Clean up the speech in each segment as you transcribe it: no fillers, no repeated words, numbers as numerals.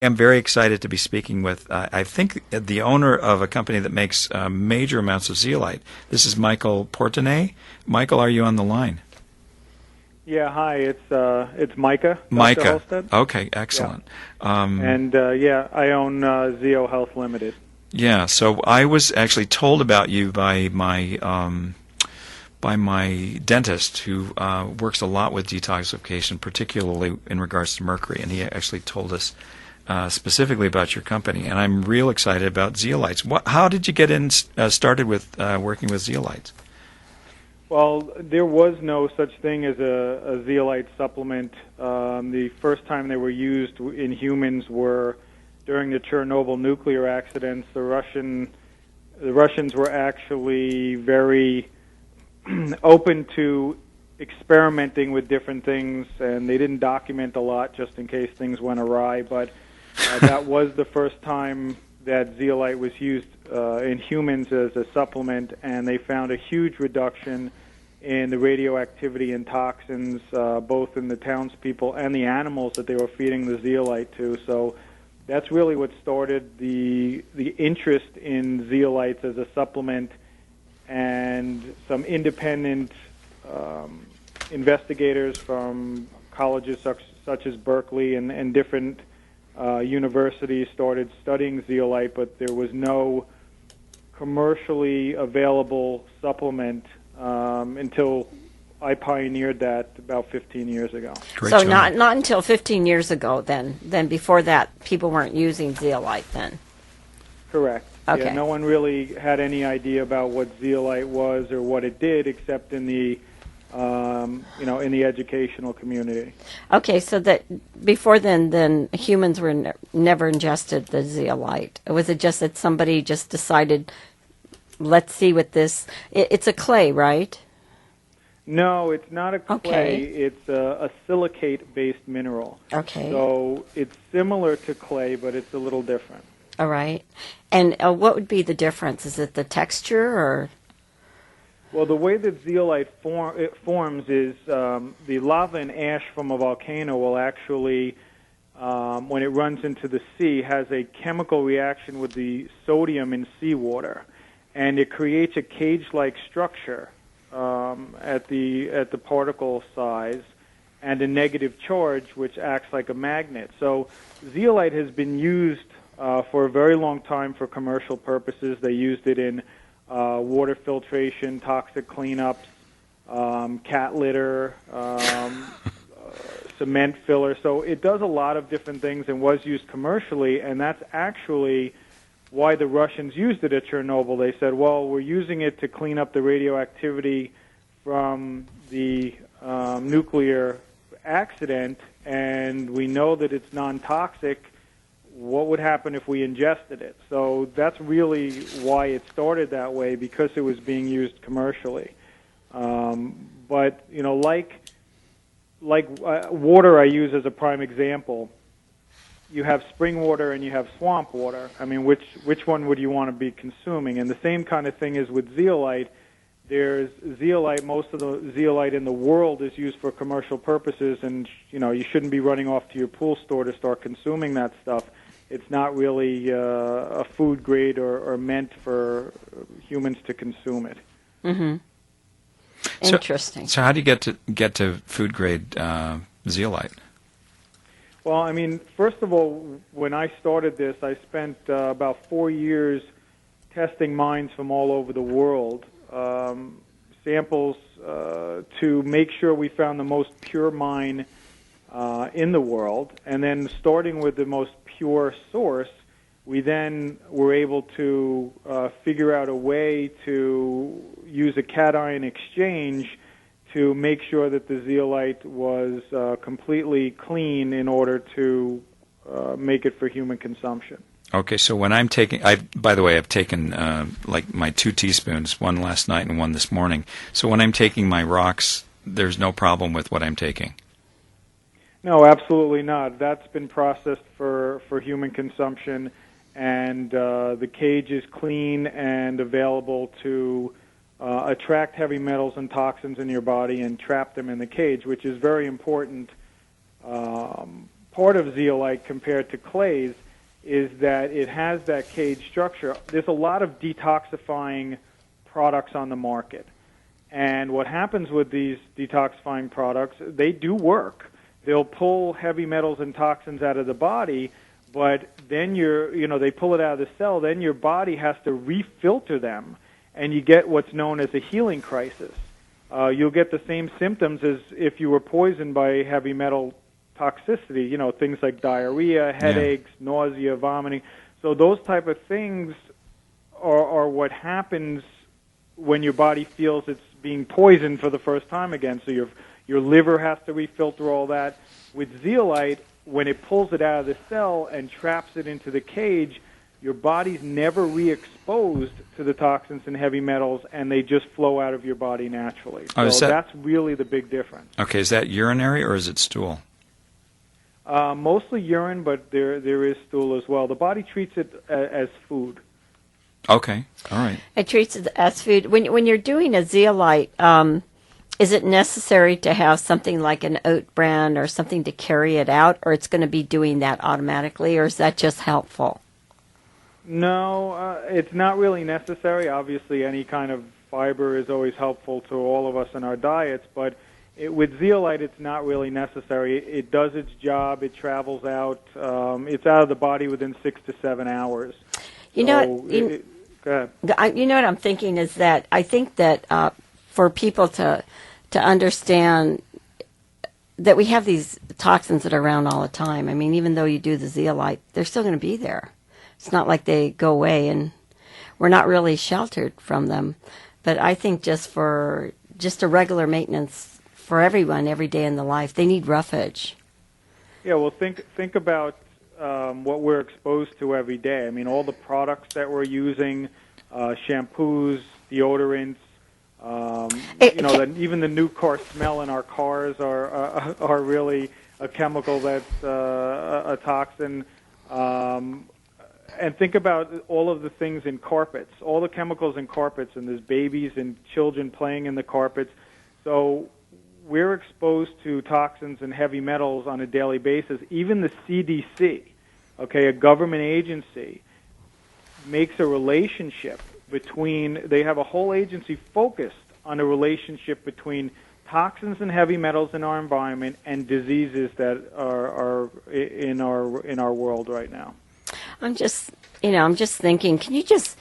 I'm very excited to be speaking with, I think, the owner of a company that makes major amounts of zeolite. This is Michael Portney. Michael, are you on the line? Yeah, hi. It's Micah. Micah. Hulstedt. Okay, excellent. Yeah. I own Zeo Health Limited. Yeah, so I was actually told about you by my dentist, who works a lot with detoxification, particularly in regards to mercury, and he actually told us specifically about your company, and I'm real excited about zeolites. How did you get started with working with zeolites? Well, there was no such thing as a zeolite supplement. The first time they were used in humans were during the Chernobyl nuclear accidents. The Russians were actually very open to experimenting with different things, and they didn't document a lot just in case things went awry. But that was the first time that zeolite was used in humans as a supplement, and they found a huge reduction in the radioactivity and toxins, both in the townspeople and the animals that they were feeding the zeolite to. So that's really what started the interest in zeolites as a supplement, and some independent investigators from colleges such as Berkeley and different universities started studying zeolite, but there was no commercially available supplement until I pioneered that about 15 years ago. Great so job. Not until 15 years ago then. Then before that, people weren't using zeolite then. Correct. Okay. Yeah, no one really had any idea about what zeolite was or what it did, except in the in the educational community. Okay, so that before then humans were never ingested the zeolite. Was it just that somebody just decided, let's see what this? It's a clay, right? No, it's not a clay. Okay. It's a silicate-based mineral. Okay. So it's similar to clay, but it's a little different. All right. And what would be the difference? Is it the texture or? Well, the way that zeolite forms is the lava and ash from a volcano will actually, when it runs into the sea, has a chemical reaction with the sodium in seawater, and it creates a cage-like structure at the particle size and a negative charge, which acts like a magnet. So zeolite has been used for a very long time for commercial purposes. They used it in water filtration, toxic cleanups, cat litter, cement filler. So it does a lot of different things and was used commercially, and that's actually why the Russians used it at Chernobyl. They said, well, we're using it to clean up the radioactivity from the nuclear accident, and we know that it's non-toxic. What would happen if we ingested it? So that's really why it started that way, because it was being used commercially. But like water, I use as a prime example. You have spring water and you have swamp water. I mean, which one would you want to be consuming? And the same kind of thing is with zeolite. There's zeolite. Most of the zeolite in the world is used for commercial purposes, and you shouldn't be running off to your pool store to start consuming that stuff. It's not really a food grade or meant for humans to consume it. Mm-hmm. Interesting. So how do you get to food grade zeolite? Well, I mean, first of all, when I started this, I spent about 4 years testing mines from all over the world, samples to make sure we found the most pure mine in the world, and then starting with the most pure source, we then were able to figure out a way to use a cation exchange to make sure that the zeolite was completely clean in order to make it for human consumption. Okay, so when I'm taking, by the way, I've taken like my 2 teaspoons, one last night and one this morning. So when I'm taking my rocks, there's no problem with what I'm taking? No, absolutely not. That's been processed for human consumption, and the cage is clean and available to attract heavy metals and toxins in your body and trap them in the cage, which is very important part part of zeolite compared to clays is that it has that cage structure. There's a lot of detoxifying products on the market. And what happens with these detoxifying products, they do work. They'll pull heavy metals and toxins out of the body, but then they pull it out of the cell, then your body has to refilter them, and you get what's known as a healing crisis. You'll get the same symptoms as if you were poisoned by heavy metal toxicity, things like diarrhea, headaches, nausea, vomiting. So those type of things are what happens when your body feels it's being poisoned for the first time again. So your liver has to refilter all that. With zeolite, when it pulls it out of the cell and traps it into the cage, your body's never re-exposed to the toxins and heavy metals, and they just flow out of your body naturally. So that's really the big difference. Okay, is that urinary or is it stool? Mostly urine, but there is stool as well. The body treats it as food. Okay, all right. It treats it as food. When you're doing a zeolite, is it necessary to have something like an oat bran or something to carry it out, or it's going to be doing that automatically, or is that just helpful? No, it's not really necessary. Obviously, any kind of fiber is always helpful to all of us in our diets, but with zeolite, it's not really necessary. It does its job. It travels out. It's out of the body within 6 to 7 hours. You know what I'm thinking is that I think that for people to understand that we have these toxins that are around all the time. I mean, even though you do the zeolite, they're still going to be there. It's not like they go away, and we're not really sheltered from them. But I think just a regular maintenance for everyone every day in the life, they need roughage. Yeah, well, think about what we're exposed to every day. I mean, all the products that we're using, shampoos, deodorants, even the new car smell in our cars are really a chemical that's a toxin. And think about all of the things in carpets, all the chemicals in carpets, and there's babies and children playing in the carpets. So we're exposed to toxins and heavy metals on a daily basis. Even the CDC, a government agency, makes a relationship they have a whole agency focused on a relationship between toxins and heavy metals in our environment and diseases that are in our world right now. I'm just thinking, can you just,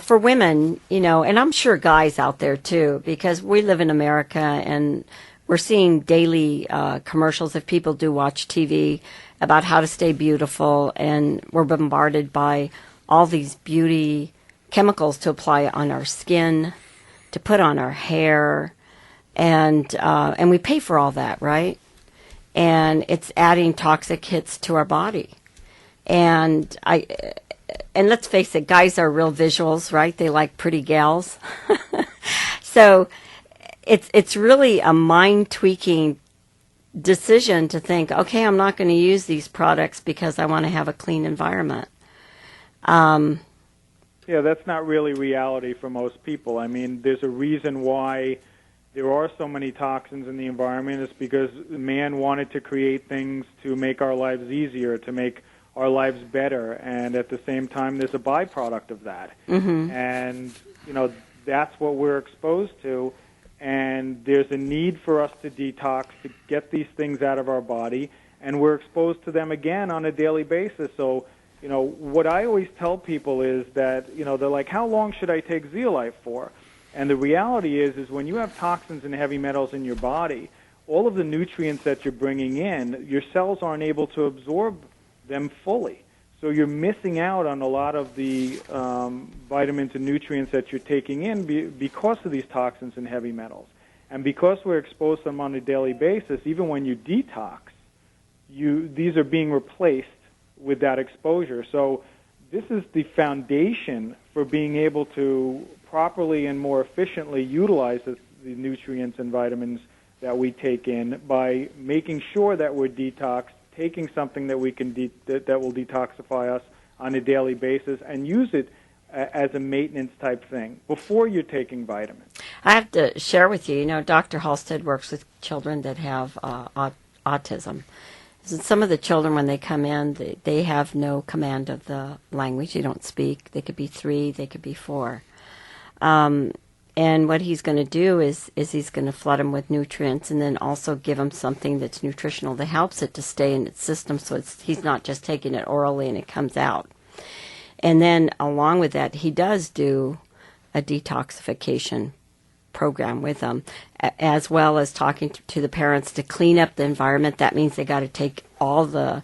for women, and I'm sure guys out there too, because we live in America and we're seeing daily commercials, if people do watch TV, about how to stay beautiful, and we're bombarded by all these beauty chemicals to apply on our skin, to put on our hair, and we pay for all that, right? And it's adding toxic hits to our body. And let's face it, guys are real visuals, right? They like pretty gals. So it's really a mind-tweaking decision to think, okay, I'm not going to use these products because I want to have a clean environment. Yeah, that's not really reality for most people. I mean, there's a reason why there are so many toxins in the environment. It's because man wanted to create things to make our lives easier, to make our lives better, and at the same time, there's a byproduct of that. Mm-hmm. And, that's what we're exposed to, and there's a need for us to detox, to get these things out of our body, and we're exposed to them again on a daily basis. So, what I always tell people is that, they're like, how long should I take zeolite for? And the reality is when you have toxins and heavy metals in your body, all of the nutrients that you're bringing in, your cells aren't able to absorb them fully. So you're missing out on a lot of the vitamins and nutrients that you're taking in because of these toxins and heavy metals. And because we're exposed to them on a daily basis, even when you detox, these are being replaced with that exposure. So this is the foundation for being able to properly and more efficiently utilize the nutrients and vitamins that we take in by making sure that we're detoxed, taking something that we can that will detoxify us on a daily basis, and use it as a maintenance type thing before you're taking vitamins. I have to share with you, Dr. Hulstedt works with children that have autism, Some of the children, when they come in, they have no command of the language. They don't speak. They could be 3, they could be 4. And what he's going to do is he's going to flood them with nutrients and then also give them something that's nutritional that helps it to stay in its system, so he's not just taking it orally and it comes out. And then along with that, he does do a detoxification program with them, as well as talking to the parents to clean up the environment. That means they got to take all the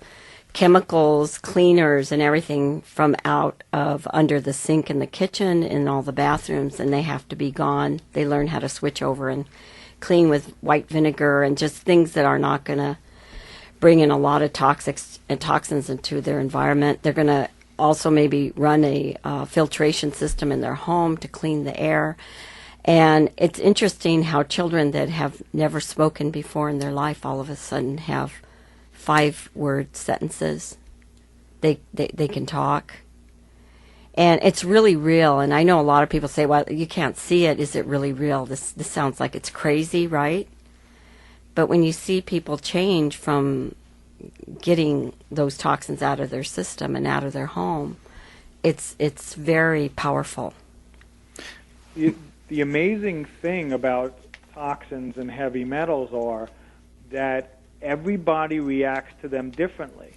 chemicals, cleaners, and everything from out of under the sink in the kitchen and all the bathrooms, and they have to be gone. They learn how to switch over and clean with white vinegar and just things that are not going to bring in a lot of toxins into their environment. They're going to also maybe run a filtration system in their home to clean the air. And it's interesting how children that have never spoken before in their life all of a sudden have 5-word sentences. They can talk. And it's really real. And I know a lot of people say, well, you can't see it. Is it really real? This sounds like it's crazy, right? But when you see people change from getting those toxins out of their system and out of their home, it's very powerful. The amazing thing about toxins and heavy metals are that everybody reacts to them differently.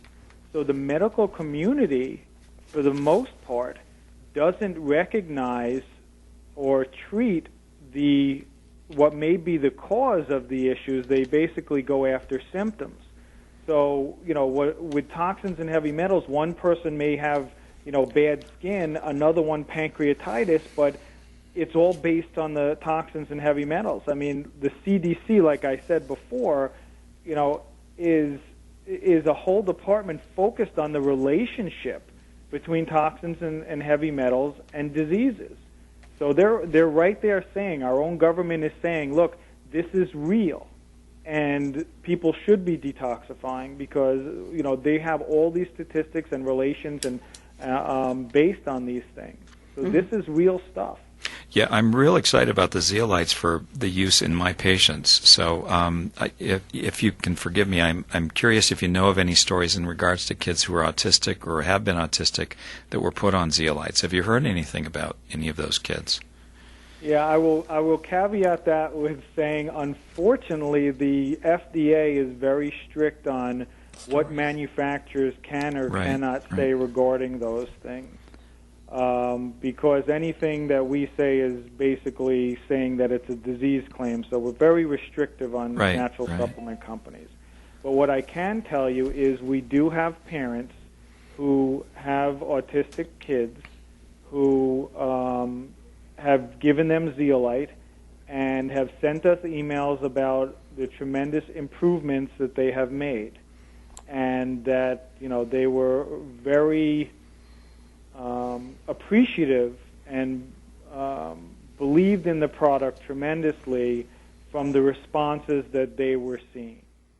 So the medical community, for the most part, doesn't recognize or treat what may be the cause of the issues. They basically go after symptoms. So, with toxins and heavy metals, one person may have, bad skin, another one pancreatitis, but it's all based on the toxins and heavy metals. I mean, the CDC, like I said before, is a whole department focused on the relationship between toxins and heavy metals and diseases. So they're right there saying, our own government is saying, look, this is real, and people should be detoxifying because they have all these statistics and relations and based on these things. So this is real stuff. Yeah, I'm real excited about the zeolites for the use in my patients. So if you can forgive me, I'm curious if you know of any stories in regards to kids who are autistic or have been autistic that were put on zeolites. Have you heard anything about any of those kids? Yeah, I will caveat that with saying, unfortunately, the FDA is very strict on what manufacturers can or cannot say regarding those things. Because anything that we say is basically saying that it's a disease claim. So we're very restrictive on natural supplement companies. But what I can tell you is we do have parents who have autistic kids who have given them Zeolite and have sent us emails about the tremendous improvements that they have made. And that, they were very appreciative and believed in the product tremendously from the responses that they were seeing.